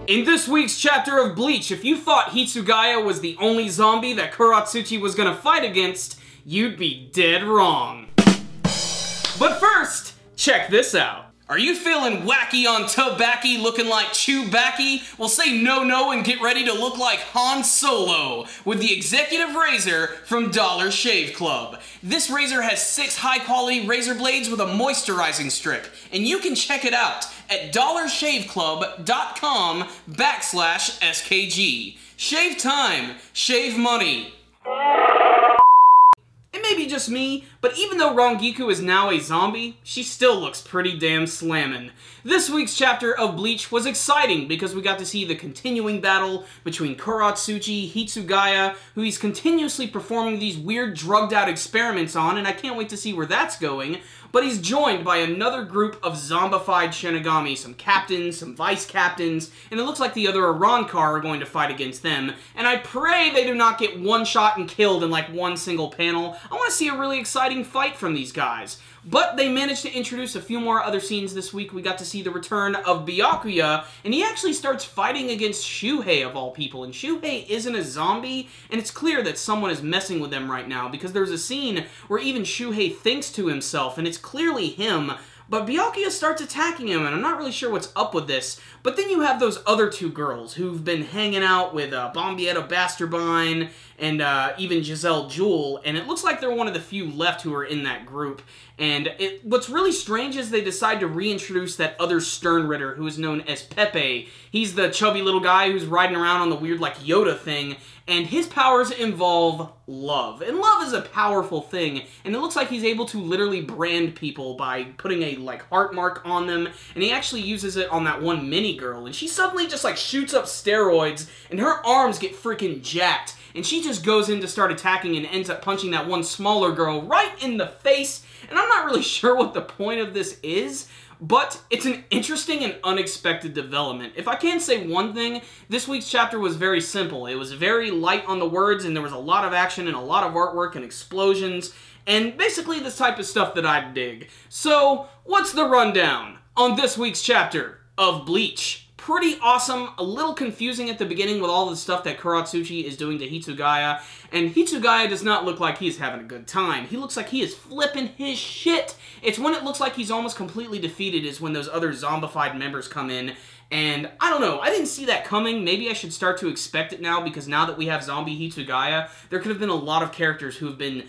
In this week's chapter of Bleach, if you thought Hitsugaya was the only zombie that Kuratsuchi was gonna fight against, you'd be dead wrong. But first, check this out. Are you feeling wacky on tobacco looking like Chewbacca? Well, say no and get ready to look like Han Solo with the Executive Razor from Dollar Shave Club. This razor has 6 high-quality razor blades with a moisturizing strip, and you can check it out at dollarshaveclub.com/SKG. Shave time, shave money. It may be just me, but even though Rangiku is now a zombie, she still looks pretty damn slammin'. This week's chapter of Bleach was exciting because we got to see the continuing battle between Kuratsuchi, Hitsugaya, who he's continuously performing these weird drugged-out experiments on, and I can't wait to see where that's going. But he's joined by another group of zombified Shinigami, some captains, some vice captains, and it looks like the other Arrancar are going to fight against them. And I pray they do not get one shot and killed in like one single panel. I want to see a really exciting fight from these guys. But they managed to introduce a few more other scenes this week. We got to see the return of Byakuya, and he actually starts fighting against Shuhei of all people. And Shuhei isn't a zombie, and it's clear that someone is messing with them right now, because there's a scene where even Shuhei thinks to himself, and it's clearly him, but Byakuya starts attacking him, and I'm not really sure what's up with this. But then you have those other 2 girls who've been hanging out with Bombietta Basterbine and even Giselle Jewel, and it looks like they're one of the few left who are in that group. And what's really strange is they decide to reintroduce that other Stern Ritter who is known as Pepe. He's the chubby little guy who's riding around on the weird like Yoda thing, and his powers involve love. And love is a powerful thing, and it looks like he's able to literally brand people by putting a like heart mark on them, and he actually uses it on that one mini girl, and she suddenly just like shoots up steroids, and her arms get freaking jacked, and she just goes in to start attacking and ends up punching that one smaller girl right in the face. And I'm not really sure what the point of this is, but it's an interesting and unexpected development. If I can say one thing, this week's chapter was very simple. It was very light on the words, and there was a lot of action and a lot of artwork and explosions, and basically the type of stuff that I dig. So, what's the rundown on this week's chapter of Bleach? Pretty awesome, a little confusing at the beginning with all the stuff that Kuratsuchi is doing to Hitsugaya, and Hitsugaya does not look like he's having a good time. He looks like he is flipping his shit. It's when it looks like he's almost completely defeated is when those other zombified members come in, and I don't know, I didn't see that coming. Maybe I should start to expect it now, because now that we have zombie Hitsugaya, there could have been a lot of characters who have been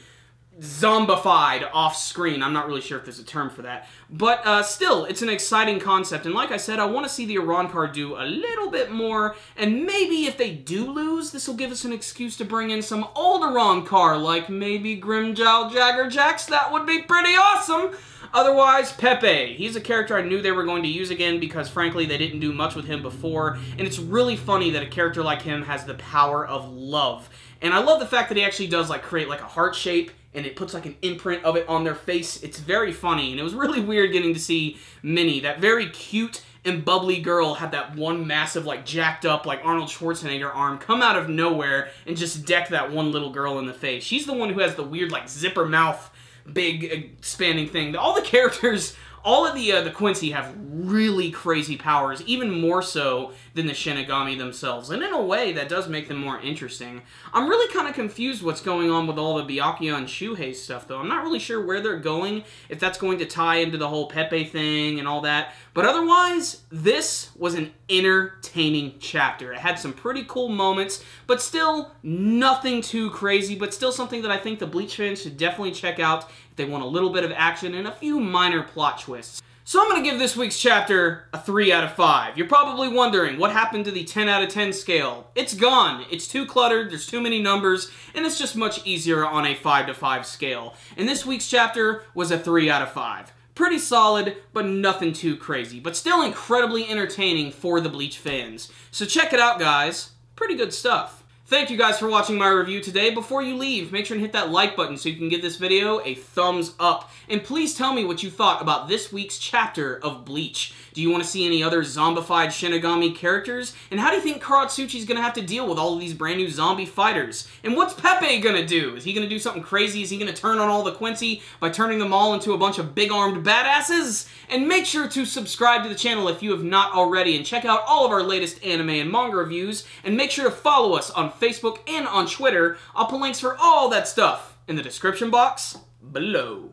zombified off screen. I'm not really sure if there's a term for that. But still, it's an exciting concept. And like I said, I want to see the Arrancar do a little bit more. And maybe if they do lose, this will give us an excuse to bring in some old Arrancar, like maybe Grimjow Jaggerjax. That would be pretty awesome. Otherwise, Pepe. He's a character I knew they were going to use again because, frankly, they didn't do much with him before. And it's really funny that a character like him has the power of love. And I love the fact that he actually does like create like a heart shape, and it puts like an imprint of it on their face. It's very funny, and it was really weird getting to see Minnie, that very cute and bubbly girl, had that one massive like jacked up like Arnold Schwarzenegger arm come out of nowhere and just deck that one little girl in the face. She's the one who has the weird like zipper mouth, big expanding thing. All the characters, all of the Quincy have really crazy powers, even more so than the Shinigami themselves. And in a way, that does make them more interesting. I'm really kind of confused what's going on with all the Byakuya and Shuhei stuff, though. I'm not really sure where they're going, if that's going to tie into the whole Pepe thing and all that. But otherwise, this was an entertaining chapter. It had some pretty cool moments, but still nothing too crazy, but still something that I think the Bleach fans should definitely check out if they want a little bit of action and a few minor plot twists. So I'm going to give this week's chapter a 3 out of 5. You're probably wondering, what happened to the 10 out of 10 scale? It's gone. It's too cluttered, there's too many numbers, and it's just much easier on a 5 to 5 scale. And this week's chapter was a 3 out of 5. Pretty solid, but nothing too crazy. But still incredibly entertaining for the Bleach fans. So check it out, guys. Pretty good stuff. Thank you guys for watching my review today. Before you leave, make sure and hit that like button so you can give this video a thumbs up. And please tell me what you thought about this week's chapter of Bleach. Do you want to see any other zombified Shinigami characters? And how do you think Karatsuchi's gonna have to deal with all of these brand new zombie fighters? And what's Pepe gonna do? Is he gonna do something crazy? Is he gonna turn on all the Quincy by turning them all into a bunch of big-armed badasses? And make sure to subscribe to the channel if you have not already, and check out all of our latest anime and manga reviews, and make sure to follow us on Facebook and on Twitter. I'll put links for all that stuff in the description box below.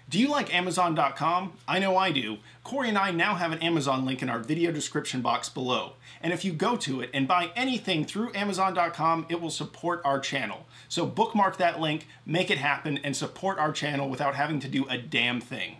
Do you like Amazon.com? I know I do. Corey and I now have an Amazon link in our video description box below. And if you go to it and buy anything through Amazon.com, it will support our channel. So bookmark that link, make it happen, and support our channel without having to do a damn thing.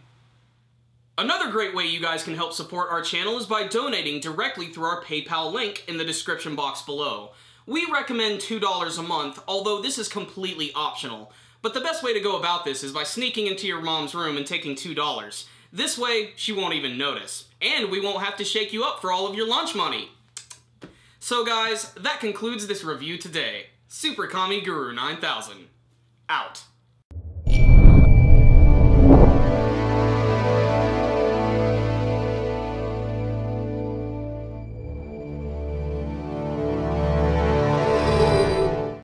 Another great way you guys can help support our channel is by donating directly through our PayPal link in the description box below. We recommend $2 a month, although this is completely optional. But the best way to go about this is by sneaking into your mom's room and taking $2. This way, she won't even notice. And we won't have to shake you up for all of your lunch money. So guys, that concludes this review today. Super Kami Guru 9000. Out.